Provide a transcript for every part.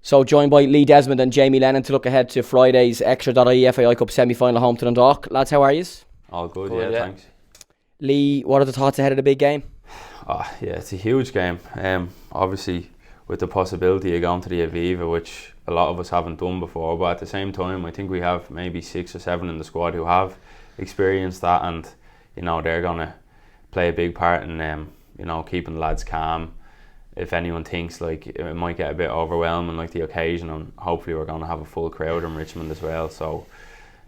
So joined by Lee, Desmond and Jamie Lennon to look ahead to Friday's Extra.ie FAI Cup semi-final home to Dundalk. Lads, how are you? All good, yeah, thanks. Lee, what are the thoughts ahead of the big game? Yeah, it's a huge game. Obviously, with the possibility of going to the Aviva, which a lot of us haven't done before, but at the same time, I think we have maybe 6 or 7 in the squad who have experienced that, and they're gonna play a big part in keeping the lads calm. If anyone thinks like it might get a bit overwhelming, like the occasion, and hopefully we're going to have a full crowd in Richmond as well. So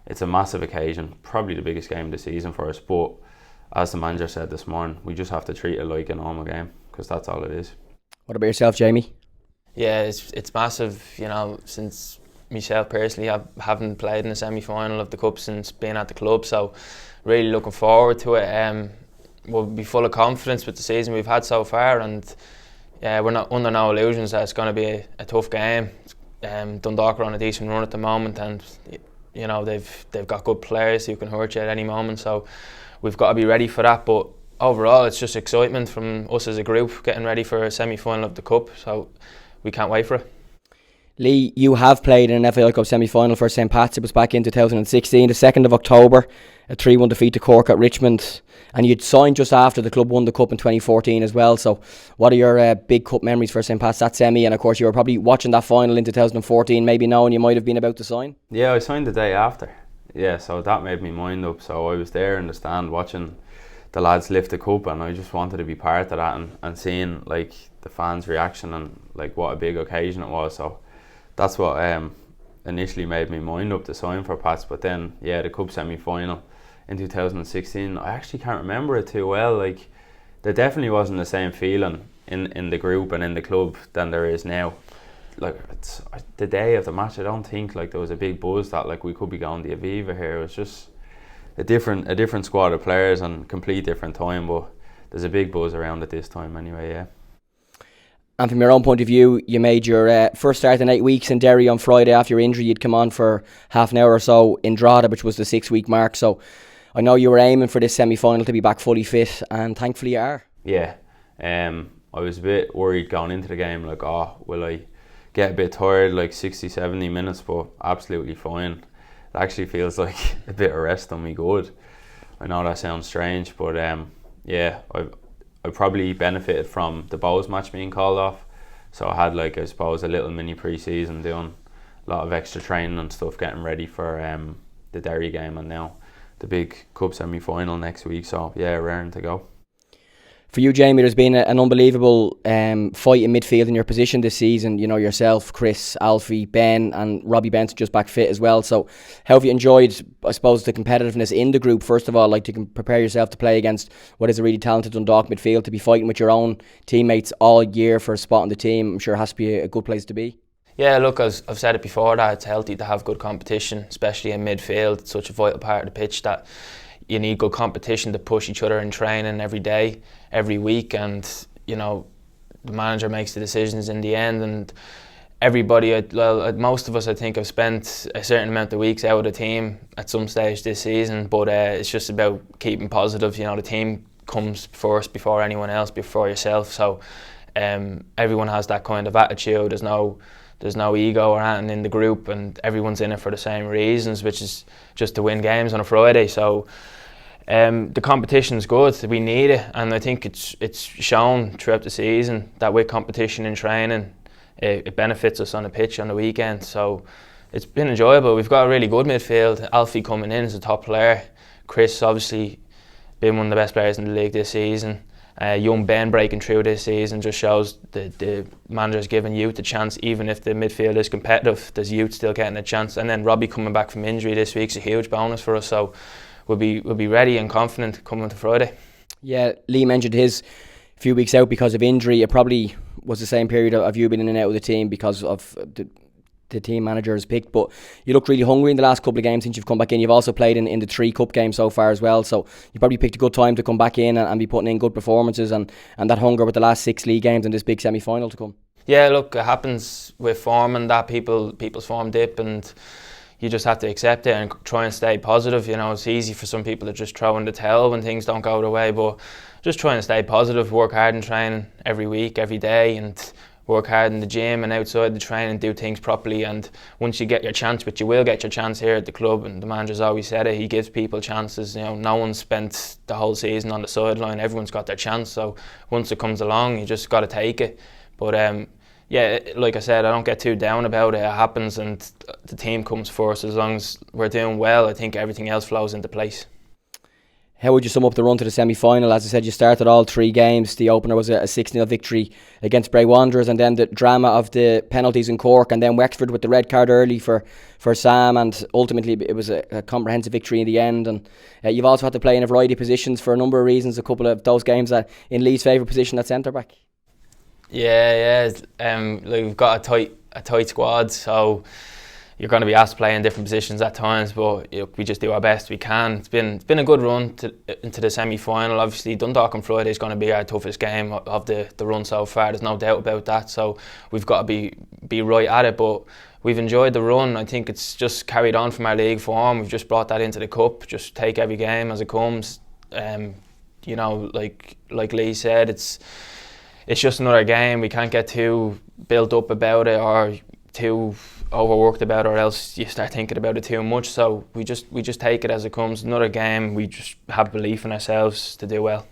it's a massive occasion, probably the biggest game of the season for us. But as the manager said this morning, we just have to treat it like a normal game, because that's all it is. What about yourself, Jamie? Yeah, it's massive. Since myself personally, I haven't played in a semi-final of the cup since being at the club. So really looking forward to it. We'll be full of confidence with the season we've had so far, and we're not under no illusions that it's going to be a tough game. Dundalk are on a decent run at the moment, and they've got good players who can hurt you at any moment. So we've got to be ready for that. But overall, it's just excitement from us as a group, getting ready for a semi-final of the cup. So we can't wait for it. Lee, you have played in an FAI Cup semi-final for St Pat's. It was back in 2016, the 2nd of October, a 3-1 defeat to Cork at Richmond. And you'd signed just after the club won the Cup in 2014 as well. So what are your big Cup memories for St Pat's, that semi? And of course you were probably watching that final in 2014, maybe knowing you might have been about to sign. Yeah, I signed the day after. Yeah, so that made me mind up. So I was there in the stand watching the lads lift the cup, and I just wanted to be part of that, and seeing like the fans' reaction and like what a big occasion it was. So that's what initially made me mind up to sign for Pats. But then, yeah, the Cup semi-final in 2016, I actually can't remember it too well. Like, there definitely wasn't the same feeling in the group and in the club than there is now. Like, it's the day of the match, I don't think like there was a big buzz that like we could be going to the Aviva here. It was just a different squad of players and complete different time, but there's a big buzz around it this time anyway, yeah. And from your own point of view, you made your first start in 8 weeks in Derry on Friday after your injury. You'd come on for half an hour or so in Drogheda, which was the 6-week mark. So I know you were aiming for this semi-final to be back fully fit, and thankfully you are. Yeah, I was a bit worried going into the game, like, will I get a bit tired, like 60, 70 minutes, but absolutely fine. It actually feels like a bit of rest on me good. I know that sounds strange, but yeah, I probably benefited from the Bows match being called off. So I had, like, I suppose, a little mini pre-season, doing a lot of extra training and stuff, getting ready for the Derry game, and now the big Cup semi-final next week. So yeah, raring to go. For you, Jamie, there's been an unbelievable fight in midfield in your position this season. Yourself, Chris, Alfie, Ben and Robbie Benson just back fit as well. So how have you enjoyed, I suppose, the competitiveness in the group, first of all, like to prepare yourself to play against what is a really talented Dundalk midfield, to be fighting with your own teammates all year for a spot in the team? I'm sure it has to be a good place to be. Yeah, look, as I've said it before, that it's healthy to have good competition, especially in midfield. It's such a vital part of the pitch that you need good competition to push each other in training every day, every week, and the manager makes the decisions in the end. And everybody, most of us, I think, have spent a certain amount of weeks out of the team at some stage this season. But it's just about keeping positive. The team comes first before anyone else, before yourself. So everyone has that kind of attitude. There's no ego or anything in the group, and everyone's in it for the same reasons, which is just to win games on a Friday. So the competition's good, we need it, and I think it's shown throughout the season that with competition in training, it benefits us on the pitch on the weekend. So it's been enjoyable. We've got a really good midfield. Alfie coming in as a top player. Chris obviously been one of the best players in the league this season. Young Ben breaking through this season just shows the manager's giving youth a chance. Even if the midfield is competitive, there's youth still getting a chance. And then Robbie coming back from injury this week's a huge bonus for us. So we'll be ready and confident coming to Friday. Yeah, Lee mentioned his few weeks out because of injury. It probably was the same period of you being in and out of the team because of the team manager has picked, but you look really hungry in the last couple of games since you've come back in. You've also played in the 3 cup games so far as well, so you probably picked a good time to come back in and be putting in good performances and that hunger with the last 6 league games and this big semi-final to come. Yeah, look, it happens with form and that people's form dip, and you just have to accept it and try and stay positive. It's easy for some people to just throw in the towel when things don't go their way, but just try and stay positive, work hard in training every week, every day, and work hard in the gym and outside the training, do things properly, and once you get your chance, which you will get your chance here at the club, and the manager's always said it, he gives people chances. You know, no one's spent the whole season on the sideline, everyone's got their chance, so once it comes along, you just got to take it. But yeah, like I said, I don't get too down about it. It happens and the team comes first. As long as we're doing well, I think everything else flows into place. How would you sum up the run to the semi-final? As I said, you started all 3 games. The opener was a 6-0 victory against Bray Wanderers, and then the drama of the penalties in Cork, and then Wexford with the red card early for Sam, and ultimately it was a comprehensive victory in the end. And you've also had to play in a variety of positions for a number of reasons. A couple of those games in Lee's favourite position at centre-back. Yeah. Like we've got a tight squad, so you're going to be asked to play in different positions at times, but we just do our best we can. It's been a good run into the semi-final. Obviously, Dundalk on Friday is going to be our toughest game of the run so far. There's no doubt about that. So we've got to be right at it. But we've enjoyed the run. I think it's just carried on from our league form. We've just brought that into the cup. Just take every game as it comes. You know, like Lee said, it's just another game. We can't get too built up about it or too overworked about it, or else you start thinking about it too much. So we just take it as it comes. Another game. We just have belief in ourselves to do well.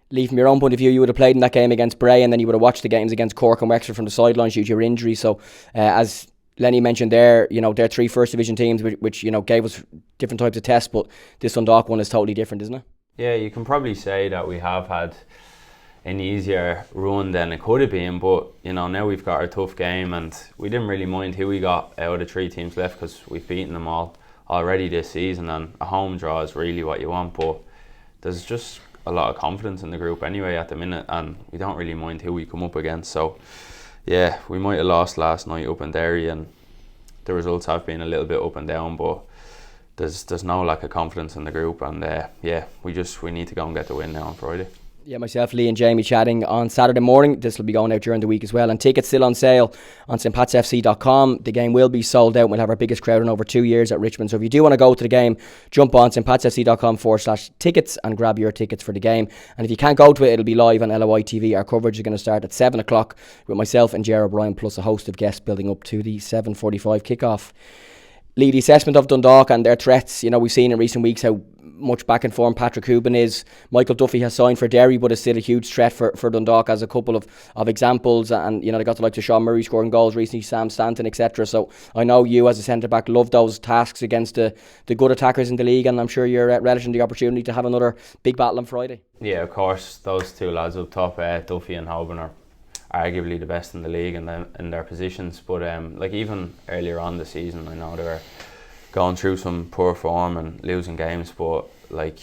Lee, from your own point of view, you would have played in that game against Bray, and then you would have watched the games against Cork and Wexford from the sidelines due to your injury. So as Lenny mentioned there, you know, they're 3 First Division teams which you know gave us different types of tests, but this Dundalk one is totally different, isn't it? Yeah, you can probably say that we have had an easier run than it could have been, but you know, now we've got our tough game, and we didn't really mind who we got out of the 3 teams left because we've beaten them all already this season, and a home draw is really what you want. But there's just a lot of confidence in the group anyway at the minute, and we don't really mind who we come up against. So yeah, we might have lost last night up in Derry, and the results have been a little bit up and down, but there's no lack of confidence in the group, and yeah, we need to go and get the win now on Friday. Yeah, myself, Lee and Jamie chatting on Saturday morning. This will be going out during the week as well, and tickets still on sale on stpatsfc.com. The game will be sold out. We'll have our biggest crowd in over 2 years at Richmond, so if you do want to go to the game, jump on stpatsfc.com/tickets and grab your tickets for the game. And if you can't go to it, it'll be live on LOI TV. Our coverage is going to start at 7 o'clock with myself and Ger O'Brien plus a host of guests building up to the 7:45 kickoff. Lee, the assessment of Dundalk and their threats, you know, we've seen in recent weeks how much back and form Patrick Hooban is. Michael Duffy has signed for Derry, but is still a huge threat for Dundalk, as a couple of examples. And you know, they got the likes of Sean Murray scoring goals recently, Sam Stanton, etc. So I know you as a centre back love those tasks against the good attackers in the league, and I'm sure you're relishing the opportunity to have another big battle on Friday. Yeah, of course, those 2 lads up top, Duffy and Hooban, are arguably the best in the league in their positions. But like even earlier on the season, I know they were going through some poor form and losing games, but like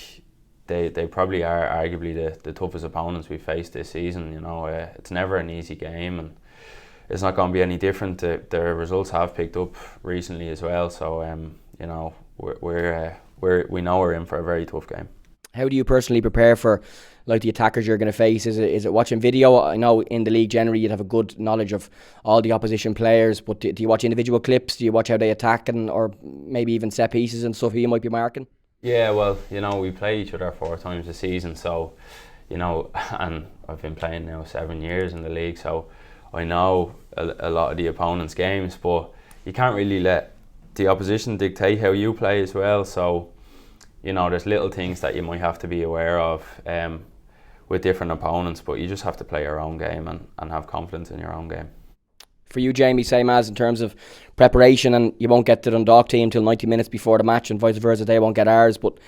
they probably are arguably the toughest opponents we've faced this season. You know, it's never an easy game, and it's not going to be any different. Their results have picked up recently as well, so you know, we know we're in for a very tough game. How do you personally prepare for like the attackers you're going to face? Is it watching video? I know in the league generally you'd have a good knowledge of all the opposition players, but do you watch individual clips? Do you watch how they attack, or maybe even set pieces and stuff who you might be marking? Yeah, well, you know, we play each other 4 times a season, so you know, and I've been playing now 7 years in the league, so I know a lot of the opponent's games, but you can't really let the opposition dictate how you play as well. So you know, there's little things that you might have to be aware of with different opponents, but you just have to play your own game and have confidence in your own game. For you, Jamie, same as in terms of preparation, and you won't get the Dundalk team till 90 minutes before the match, and vice versa, they won't get ours, but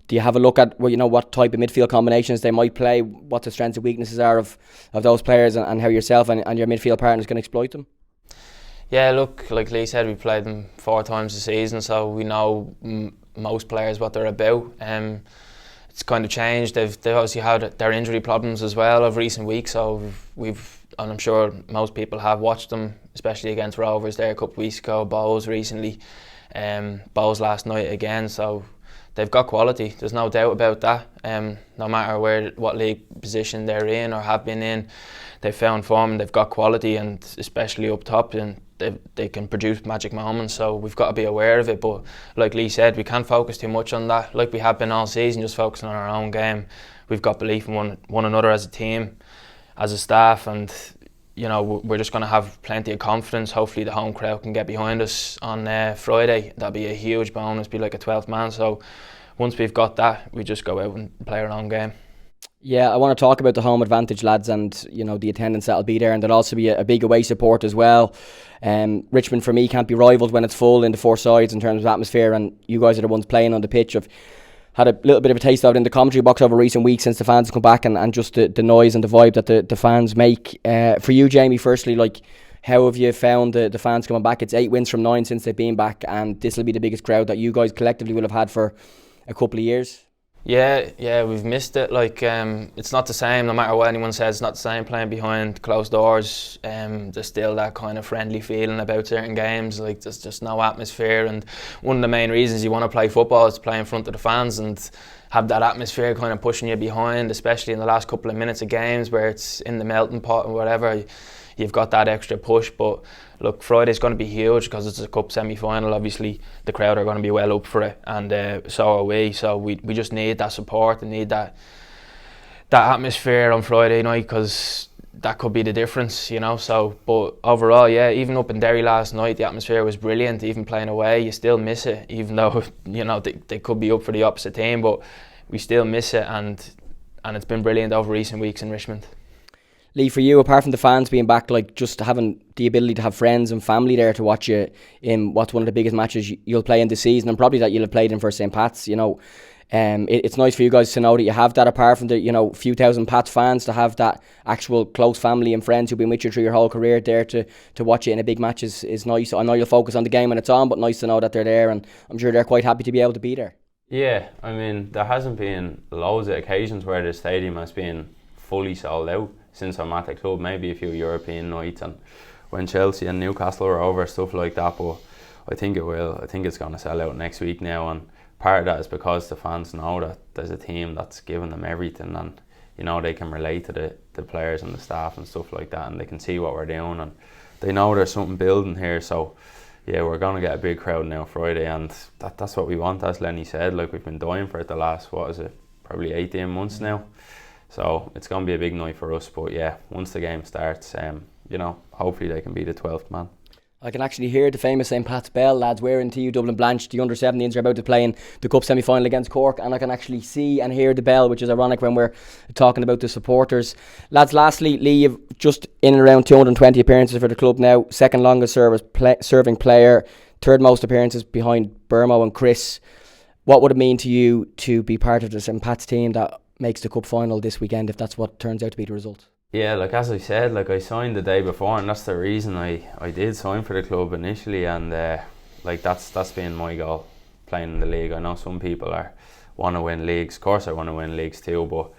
do you have a look at what type of midfield combinations they might play, what the strengths and weaknesses are of those players, and how yourself and your midfield partners can exploit them? Yeah, look, like Lee said, we played them 4 times a season, so we know most players what they're about. It's kind of changed. They've obviously had their injury problems as well of recent weeks, so and I'm sure most people have watched them, especially against Rovers there a couple of weeks ago, Bows recently, Bows last night again. So they've got quality, there's no doubt about that. No matter what league position they're in or have been in, they've found form, they've got quality, and especially up top, and they can produce magic moments, so we've got to be aware of it. But like Lee said, we can't focus too much on that like we have been all season, just focusing on our own game. We've got belief in one another as a team, as a staff, and you know, we're just going to have plenty of confidence. Hopefully the home crowd can get behind us on Friday. That'll be a huge bonus, be like a 12th man. So once we've got that, we just go out and play our own game. Yeah, I want to talk about the home advantage, lads, and you know the attendance that'll be there, and there'll also be a big away support as well. Richmond for me can't be rivalled when it's full in the four sides in terms of atmosphere, and you guys are the ones playing on the pitch. I've had a little bit of a taste of it in the commentary box over recent weeks since the fans have come back, and just the noise and the vibe that the fans make. For you, Jamie, firstly, like, how have you found the fans coming back? It's 8 wins from 9 since they've been back, and this will be the biggest crowd that you guys collectively will have had for a couple of years. Yeah, we've missed it. Like, it's not the same, no matter what anyone says, it's not the same playing behind closed doors. There's still that kind of friendly feeling about certain games. Like, there's just no atmosphere, and one of the main reasons you want to play football is to play in front of the fans and have that atmosphere kind of pushing you behind, especially in the last couple of minutes of games where it's in the melting pot or whatever. You've got that extra push. But look, Friday's going to be huge because it's a cup semi-final. Obviously the crowd are going to be well up for it, and so are we. So we just need that support and need that atmosphere on Friday night, because that could be the difference, you know. So, but overall, yeah, even up in Derry last night, the atmosphere was brilliant. Even playing away, you still miss it, even though, you know, they could be up for the opposite team, but we still miss it, and it's been brilliant over recent weeks in Richmond. Lee, for you, apart from the fans being back, like, just having the ability to have friends and family there to watch you in what's one of the biggest matches you'll play in the season, and probably that you'll have played in for St. Pat's, you know, it's nice for you guys to know that you have that, apart from the, you know, few thousand Pats fans, to have that actual close family and friends who've been with you through your whole career there to watch you in a big match is nice. I know you'll focus on the game when it's on, but nice to know that they're there, and I'm sure they're quite happy to be able to be there. Yeah, I mean, there hasn't been loads of occasions where the stadium has been fully sold out since I'm at the club. Maybe a few European nights and when Chelsea and Newcastle are over, stuff like that, but I think it will. I think it's going to sell out next week now, and part of that is because the fans know that there's a team that's giving them everything, and you know, they can relate to the players and the staff and stuff like that, and they can see what we're doing, and they know there's something building here. So yeah, we're going to get a big crowd now Friday, and that's what we want, as Lenny said. Like, we've been dying for it the last, probably 18 months now. So it's going to be a big night for us. But yeah, once the game starts, you know, hopefully they can be the 12th man. I can actually hear the famous St. Pat's bell, lads, wearing TU Dublin Blanche. The under-17s are about to play in the Cup semi-final against Cork, and I can actually see and hear the bell, which is ironic when we're talking about the supporters. Lads, lastly, Lee, you've just in and around 220 appearances for the club now, second longest serving player, third most appearances behind Burmo and Chris. What would it mean to you to be part of the St. Pat's team that makes the cup final this weekend, if that's what turns out to be the result? Yeah, like, as I said, like, I signed the day before, and that's the reason I did sign for the club initially, and like, that's been my goal, playing in the league. I know some people want to win leagues. Of course I want to win leagues too, but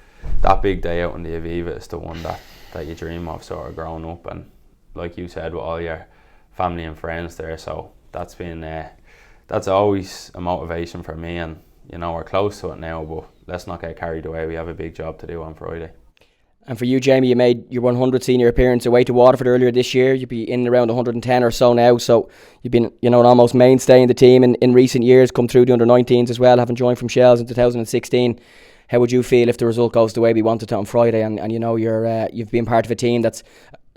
that big day out in the Aviva is the one that you dream of, sort of growing up, and like you said, with all your family and friends there. So that's been that's always a motivation for me, and you know, we're close to it now, but let's not get carried away. We have a big job to do on Friday. And for you, Jamie, you made your 100 senior appearance away to Waterford earlier this year. You'd be in around 110 or so now, so you've been, you know, an almost mainstay in the team in recent years, come through the under-19s as well, having joined from Shells in 2016. How would you feel if the result goes the way we wanted to on Friday, and you know, you've been part of a team that's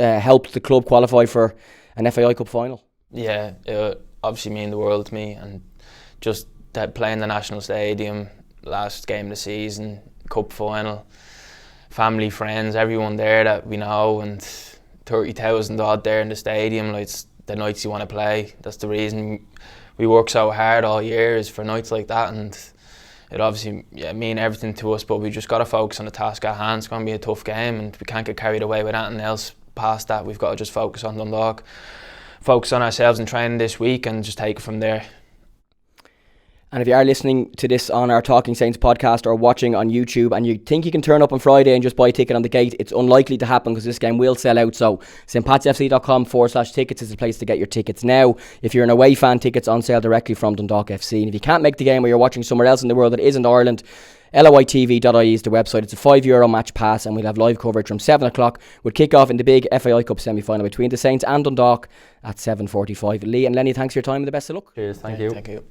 helped the club qualify for an FAI Cup final? Yeah, it obviously mean the world to me, and just that playing the National Stadium, last game of the season, cup final, family, friends, everyone there that we know, and 30,000 odd there in the stadium. Like, it's the nights you want to play. That's the reason we work so hard all year, is for nights like that, and it obviously mean everything to us, but we just got to focus on the task at hand. It's going to be a tough game, and we can't get carried away with anything else past that. We've got to just focus on Dundalk, focus on ourselves in training this week, and just take it from there. And if you are listening to this on our Talking Saints podcast or watching on YouTube, and you think you can turn up on Friday and just buy a ticket on the gate, it's unlikely to happen, because this game will sell out. So stpatsfc.com/tickets is the place to get your tickets now. If you're an away fan, tickets on sale directly from Dundalk FC. And if you can't make the game, or you're watching somewhere else in the world that isn't Ireland, loitv.ie is the website. It's a €5 match pass, and we'll have live coverage from 7 o'clock with kick-off in the big FAI Cup semi-final between the Saints and Dundalk at 7:45. Lee and Lenny, thanks for your time and the best of luck. Cheers, thank you. Thank you.